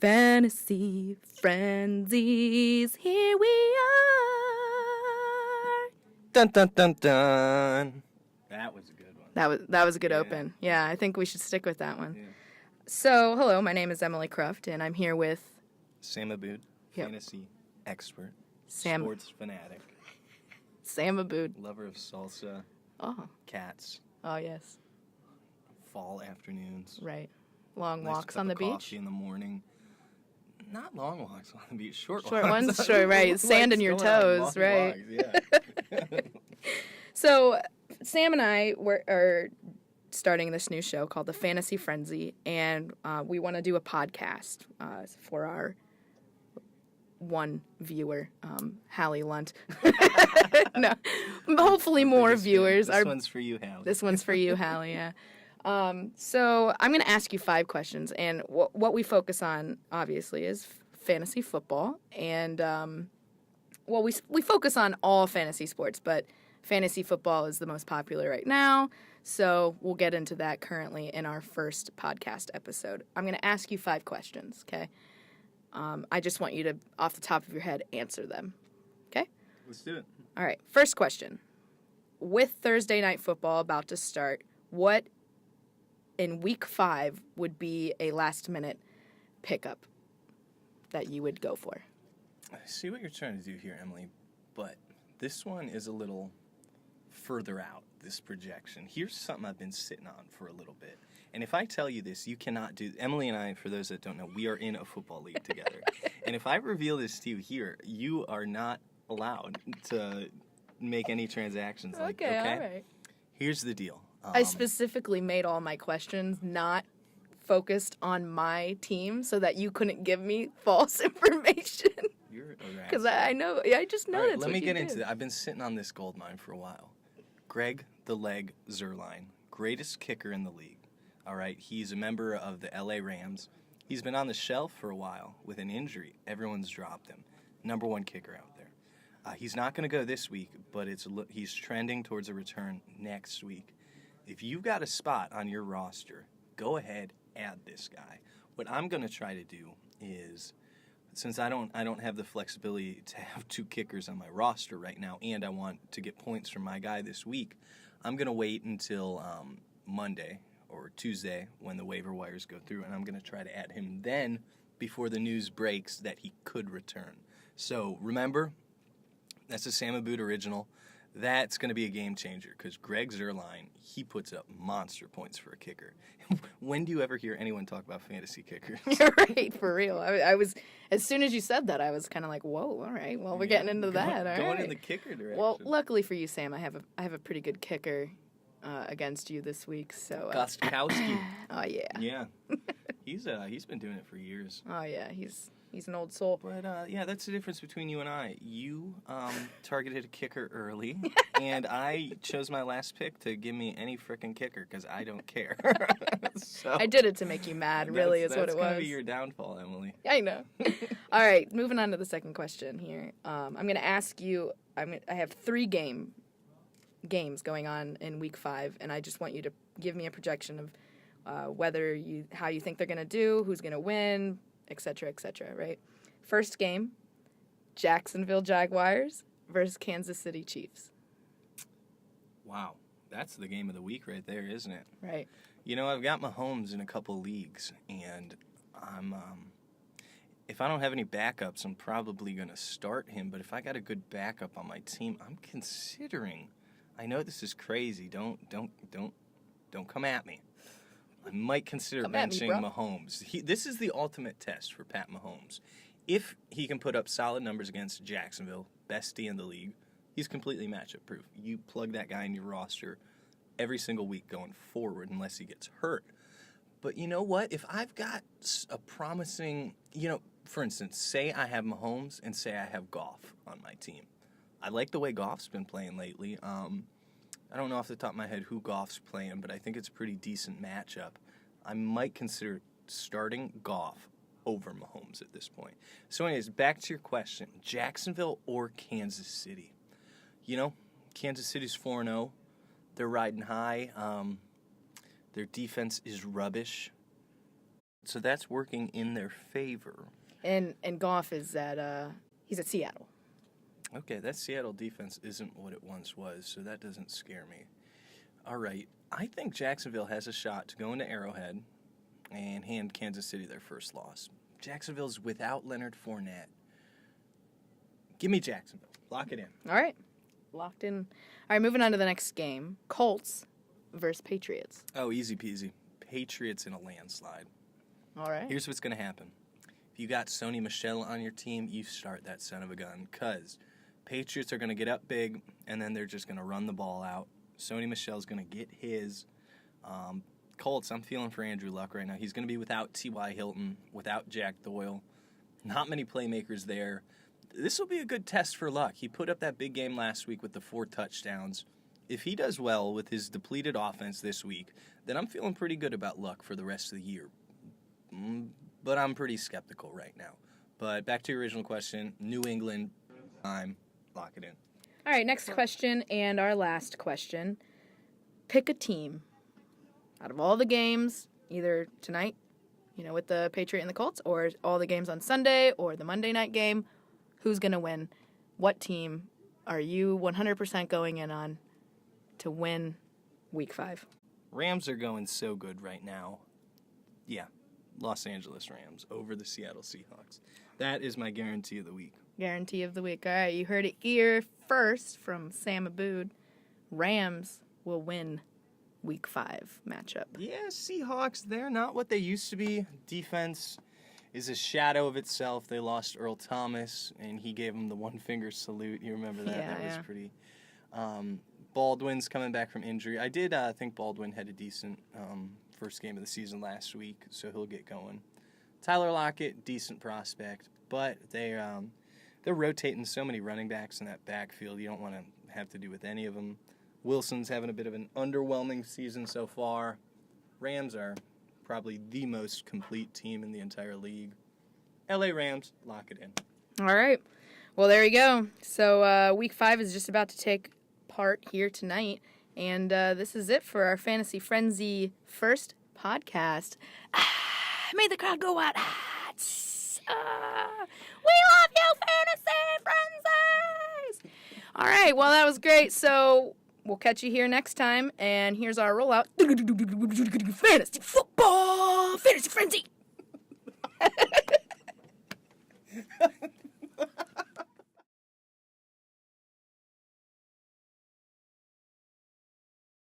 Fantasy Frenzies, here we are. Dun dun dun dun. That was a good one. That was a good Yeah. open. Yeah, I think we should stick with that one. Yeah. So, hello, my name is Emily Cruft, and I'm here with Sam Abood, Yep. fantasy expert, Sam sports fanatic, Abood. lover of salsa, Oh, cats, yes, fall afternoons, right. Long nice walks cup on the of beach. coffee in the morning. Not long walks on the beach, short Short walks. ones, sure, right. Who Sand likes in your going on toes, long right. walks? Yeah. So, Sam and I are starting this new show called The Fantasy Frenzy, and we want to do a podcast for our one viewer, Hallie Lunt. No, hopefully more Biggest fan. viewers. This one's for you, Hal. This one's for you, Hallie, yeah. So I'm going to ask you 5 questions, and what we focus on, obviously, is fantasy football. And, we focus on all fantasy sports, but fantasy football is the most popular right now, so we'll get into that currently in our first podcast episode. I'm going to ask you 5 questions, okay? I just want you to, off the top of your head, answer them, okay? Let's do it. All right, first question. With Thursday Night Football about to start, what in Week 5 would be a last-minute pickup that you would go for? I see what you're trying to do here, Emily, but this one is a little further out, this projection. Here's something I've been sitting on for a little bit. And if I tell you this, you cannot do... Emily and I, for those that don't know, we are in a football league together. And if I reveal this to you here, you are not allowed to make any transactions. Okay, all right. Here's the deal. I specifically made all my questions not focused on my team so that you couldn't give me false information. You're a rat. Because I know, I just know All right, that's let what me you get do. into that. I've been sitting on this gold mine for a while. Greg the Leg Zuerlein, greatest kicker in the league. All right, he's a member of the LA Rams. He's been on the shelf for a while with an injury. Everyone's dropped him. Number 1 kicker out there. He's not going to go this week, but he's trending towards a return next week. If you've got a spot on your roster, go ahead, add this guy. What I'm going to try to do is, since I don't have the flexibility to have 2 kickers on my roster right now, and I want to get points from my guy this week, I'm going to wait until Monday or Tuesday when the waiver wires go through, and I'm going to try to add him then before the news breaks that he could return. So remember, that's a Sam Abood original. That's going to be a game changer because Greg Zuerlein, he puts up monster points for a kicker. When do you ever hear anyone talk about fantasy kickers? You're right, for real. I was, as soon as you said that, I was kind of like, whoa, all right, well, we're getting into that, all Going right. in the kicker direction. Well, luckily for you, Sam, I have a pretty good kicker against you this week, so... Gostkowski. Oh, yeah. Yeah. He's been doing it for years. Oh, yeah, he's an old soul. But, yeah, that's the difference between you and I. You targeted a kicker early, and I chose my last pick to give me any frickin' kicker because I don't care. So, I did it to make you mad, really, is what it That's going to was. be your downfall, Emily. I know. All right, moving on to the second question here. I'm going to ask you, I have 3 games going on in Week 5, and I just want you to give me a projection of how you think they're going to do, who's going to win, et cetera, right? First game, Jacksonville Jaguars versus Kansas City Chiefs. Wow. That's the game of the week right there, isn't it? Right. You know, I've got Mahomes in a couple leagues, and I'm if I don't have any backups, I'm probably going to start him. But if I got a good backup on my team, I'm considering. I know this is crazy. Don't come at me. I might consider benching Mahomes. This is the ultimate test for Pat Mahomes. If he can put up solid numbers against Jacksonville, bestie in the league, he's completely matchup proof. You plug that guy in your roster every single week going forward unless he gets hurt. But you know what? If I've got a promising, for instance, say I have Mahomes and say I have Goff on my team. I like the way Goff's been playing lately. I don't know off the top of my head who Goff's playing, but I think it's a pretty decent matchup. I might consider starting Goff over Mahomes at this point. So anyways, back to your question. Jacksonville or Kansas City? Kansas City's 4-0. They're riding high. Their defense is rubbish. So that's working in their favor. And Goff is he's at Seattle. Okay, that Seattle defense isn't what it once was, so that doesn't scare me. All right, I think Jacksonville has a shot to go into Arrowhead and hand Kansas City their first loss. Jacksonville's without Leonard Fournette. Give me Jacksonville. Lock it in. All right. Locked in. All right, moving on to the next game. Colts versus Patriots. Oh, easy peasy. Patriots in a landslide. All right. Here's what's going to happen. If you got Sony Michel on your team, you start that son of a gun, because Patriots are going to get up big, and then they're just going to run the ball out. Sony Michel's going to get his. Colts, I'm feeling for Andrew Luck right now. He's going to be without T.Y. Hilton, without Jack Doyle. Not many playmakers there. This will be a good test for Luck. He put up that big game last week with the 4 touchdowns. If he does well with his depleted offense this week, then I'm feeling pretty good about Luck for the rest of the year. But I'm pretty skeptical right now. But back to your original question, New England, lock it in. All right, next question and our last question. Pick a team out of all the games, either tonight, with the Patriot and the Colts, or all the games on Sunday, or the Monday night game. Who's going to win? What team are you 100% going in on to win Week 5? Rams are going so good right now. Yeah, Los Angeles Rams over the Seattle Seahawks. That is my guarantee of the week. Guarantee of the week. All right, you heard it here first from Sam Abood. Rams will win Week 5 matchup. Yeah, Seahawks, they're not what they used to be. Defense is a shadow of itself. They lost Earl Thomas, and he gave them the one-finger salute. You remember that? Yeah, that was pretty. Baldwin's coming back from injury. I did think Baldwin had a decent first game of the season last week, so he'll get going. Tyler Lockett, decent prospect, but they're rotating so many running backs in that backfield. You don't want to have to do with any of them. Wilson's having a bit of an underwhelming season so far. Rams are probably the most complete team in the entire league. LA Rams, lock it in. All right. Well, there you go. So Week 5 is just about to take part here tonight. And this is it for our Fantasy Frenzy first podcast. Made the crowd go wild. We love you, Fantasy Frenzies! All right. Well, that was great. So we'll catch you here next time. And here's our rollout. Fantasy football! Fantasy Frenzy!